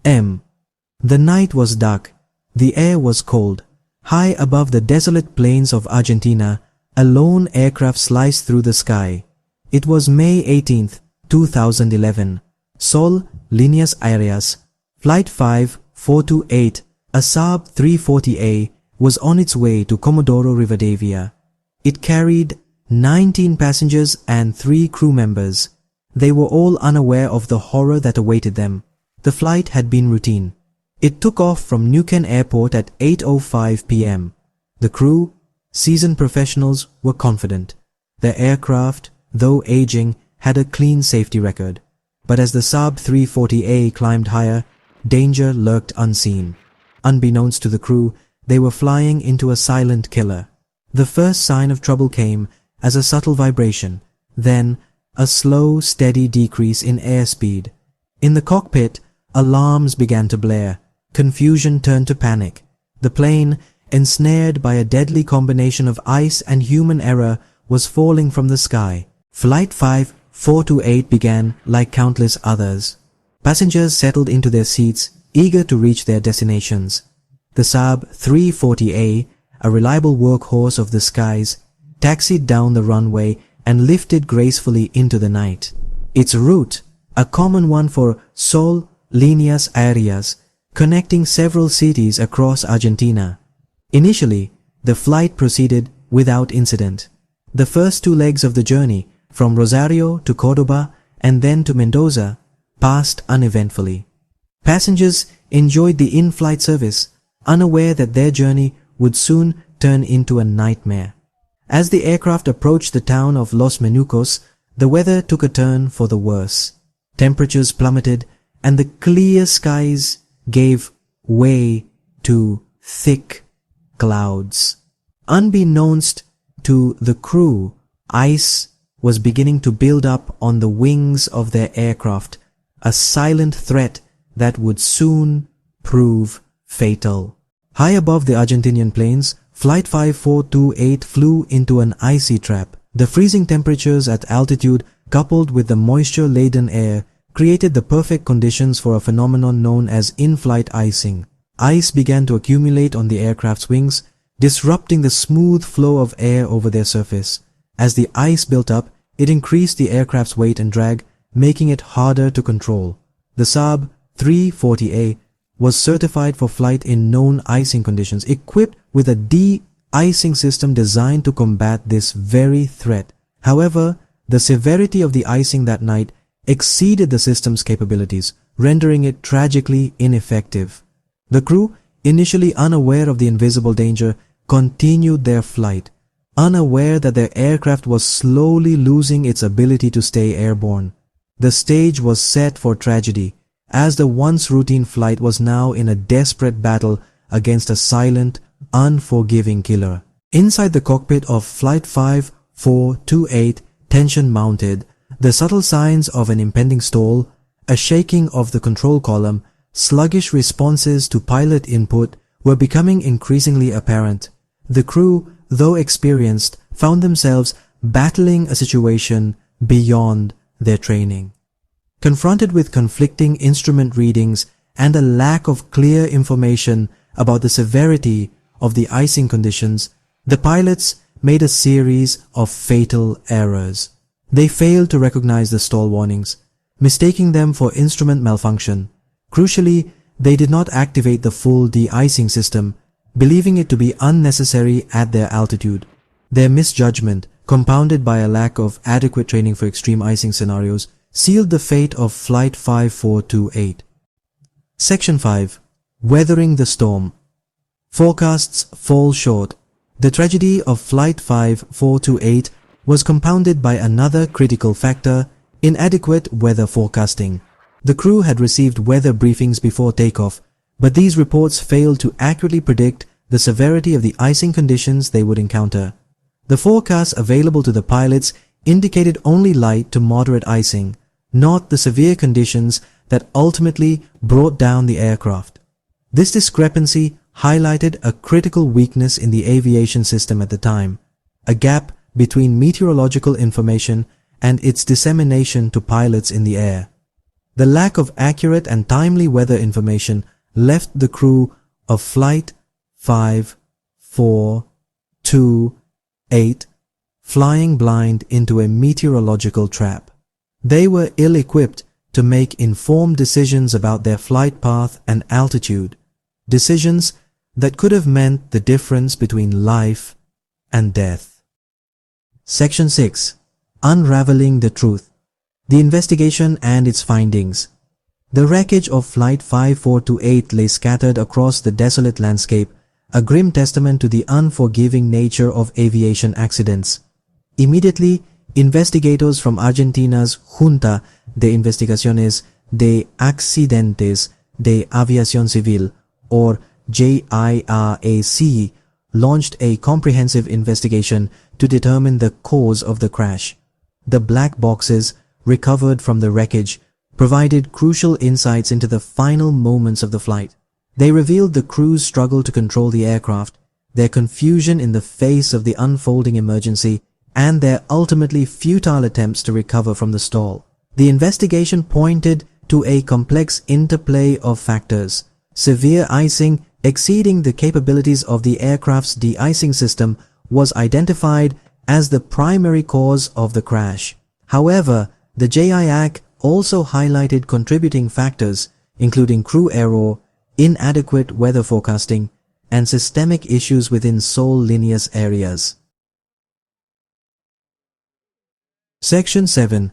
m. The night was dark. The air was cold. High above the desolate plains of Argentina, a lone aircraft sliced through the sky. It was May 18, 2011. Sol, Líneas Aéreas Flight 5428, a Saab 340A, was on its way to Comodoro Rivadavia. It carried 19 passengers and 3 crew members. They were all unaware of the horror that awaited them. The flight had been routine. It took off from Neuquén Airport at 8:05 p.m. The crew, seasoned professionals, were confident. Their aircraft, though aging, had a clean safety record. But as the Saab 340A climbed higher, danger lurked unseen. Unbeknownst to the crew, they were flying into a silent killer. The first sign of trouble came as a subtle vibration, then a slow, steady decrease in airspeed. In the cockpit, alarms began to blare. Confusion turned to panic. The plane, ensnared by a deadly combination of ice and human error, was falling from the sky. Flight 5428 began like countless others. Passengers settled into their seats, eager to reach their destinations. The Saab 340A, a reliable workhorse of the skies, taxied down the runway and lifted gracefully into the night. Its route, a common one for Sol, Líneas Aéreas, connecting several cities across Argentina. Initially, the flight proceeded without incident. The first 2 legs of the journey, from Rosario to Córdoba and then to Mendoza, passed uneventfully. Passengers enjoyed the in-flight service, unaware that their journey would soon turn into a nightmare. As the aircraft approached the town of Los Menucos, the weather took a turn for the worse. Temperatures plummeted, and the clear skies gave way to thick clouds. Unbeknownst to the crew, ice was beginning to build up on the wings of their aircraft, a silent threat that would soon prove fatal. High above the Argentinian plains, Flight 5428 flew into an icy trap. The freezing temperatures at altitude, coupled with the moisture-laden air, created the perfect conditions for a phenomenon known as in-flight icing. Ice began to accumulate on the aircraft's wings, disrupting the smooth flow of air over their surface. As the ice built up, it increased the aircraft's weight and drag, making it harder to control. The Saab 340A was certified for flight in known icing conditions, equipped with a de-icing system designed to combat this very threat. However, the severity of the icing that night exceeded the system's capabilities, rendering it tragically ineffective. The crew, initially unaware of the invisible danger, continued their flight, unaware that their aircraft was slowly losing its ability to stay airborne. The stage was set for tragedy, as the once routine flight was now in a desperate battle against a silent, unforgiving killer. Inside the cockpit of Flight 5428, tension mounted. The subtle signs of an impending stall, a shaking of the control column, sluggish responses to pilot input were becoming increasingly apparent. The crew, though experienced, found themselves battling a situation beyond their training. Confronted with conflicting instrument readings and a lack of clear information about the severity of the icing conditions, the pilots made a series of fatal errors. They failed to recognize the stall warnings, mistaking them for instrument malfunction. Crucially, they did not activate the full de-icing system, believing it to be unnecessary at their altitude. Their misjudgment, compounded by a lack of adequate training for extreme icing scenarios, sealed the fate of Flight 5428. Section 5. Weathering the Storm. Forecasts fall short. The tragedy of Flight 5428 was compounded by another critical factor: inadequate weather forecasting. The crew had received weather briefings before takeoff, but these reports failed to accurately predict the severity of the icing conditions they would encounter. The forecasts available to the pilots indicated only light to moderate icing, not the severe conditions that ultimately brought down the aircraft. This discrepancy highlighted a critical weakness in the aviation system at the time, a gap between meteorological information and its dissemination to pilots in the air. The lack of accurate and timely weather information left the crew of Flight 5428 flying blind into a meteorological trap. They were ill-equipped to make informed decisions about their flight path and altitude, decisions that could have meant the difference between life and death. Section 6. Unraveling the Truth. The investigation and its findings. The wreckage of Flight 5428 lay scattered across the desolate landscape, a grim testament to the unforgiving nature of aviation accidents. Immediately, investigators from Argentina's Junta de Investigaciones de Accidentes de Aviación Civil, or JIRAC, launched a comprehensive investigation to determine the cause of the crash. The black boxes recovered from the wreckage provided crucial insights into the final moments of the flight. They revealed the crew's struggle to control the aircraft, their confusion in the face of the unfolding emergency, and their ultimately futile attempts to recover from the stall. The investigation pointed to a complex interplay of factors. Severe icing exceeding the capabilities of the aircraft's de-icing system was identified as the primary cause of the crash. However, the JIAC also highlighted contributing factors, including crew error, inadequate weather forecasting, and systemic issues within Seoul Líneas Aéreas. Section 7.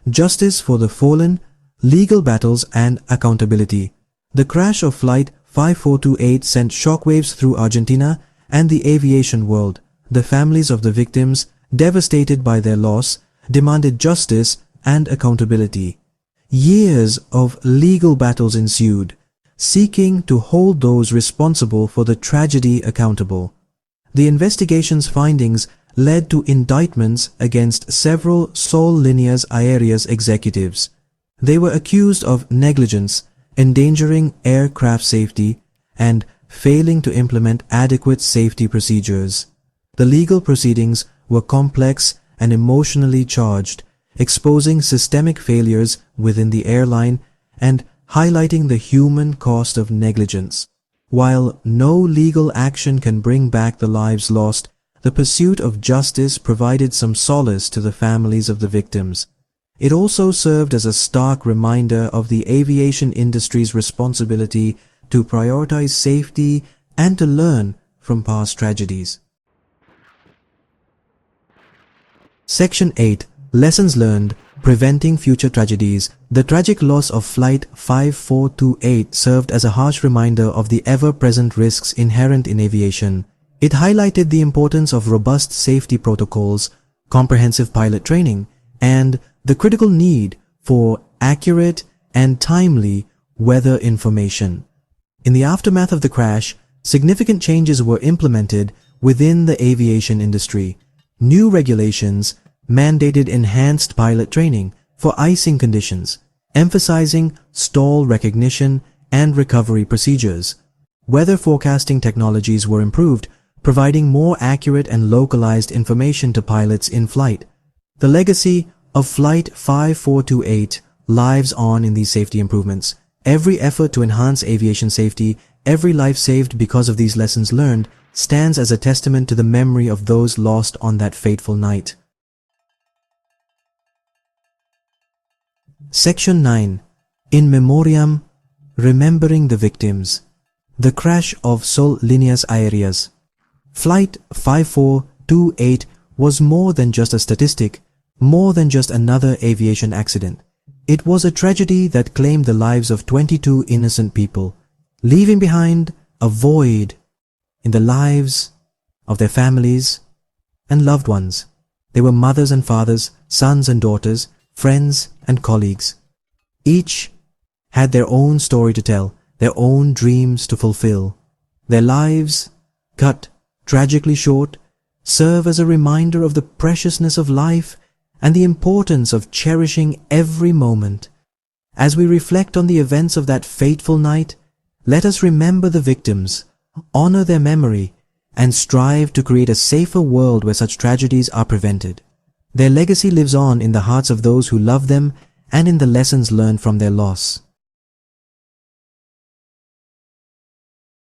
Justice for the Fallen, Legal Battles and Accountability. The crash of Flight 5428 sent shockwaves through Argentina and the aviation world. The families of the victims, devastated by their loss, demanded justice and accountability. Years of legal battles ensued, seeking to hold those responsible for the tragedy accountable. The investigation's findings led to indictments against several Seoul Líneas Aéreas executives. They were accused of negligence, endangering aircraft safety, and failing to implement adequate safety procedures. The legal proceedings were complex and emotionally charged, exposing systemic failures within the airline and highlighting the human cost of negligence. While no legal action can bring back the lives lost, the pursuit of justice provided some solace to the families of the victims. It also served as a stark reminder of the aviation industry's responsibility to prioritize safety and to learn from past tragedies. Section 8. Lessons Learned, Preventing Future Tragedies. The tragic loss of Flight 5428 served as a harsh reminder of the ever-present risks inherent in aviation. It highlighted the importance of robust safety protocols, comprehensive pilot training, and the critical need for accurate and timely weather information. In the aftermath of the crash, significant changes were implemented within the aviation industry. New regulations mandated enhanced pilot training for icing conditions, emphasizing stall recognition and recovery procedures. Weather forecasting technologies were improved, providing more accurate and localized information to pilots in flight. The legacy of Flight 5428 lives on in these safety improvements. Every effort to enhance aviation safety, every life saved because of these lessons learned, stands as a testament to the memory of those lost on that fateful night. Section 9. In Memoriam, Remembering the Victims. The crash of Seoul Líneas Aéreas. Flight 5428 was more than just a statistic, more than just another aviation accident. It was a tragedy that claimed the lives of 22 innocent people, leaving behind a void in the lives of their families and loved ones. They were mothers and fathers, sons and daughters, friends and colleagues. Each had their own story to tell, their own dreams to fulfill. Their lives, cut tragically short, serve as a reminder of the preciousness of life and the importance of cherishing every moment. As we reflect on the events of that fateful night, let us remember the victims, honor their memory, and strive to create a safer world where such tragedies are prevented. Their legacy lives on in the hearts of those who love them and in the lessons learned from their loss.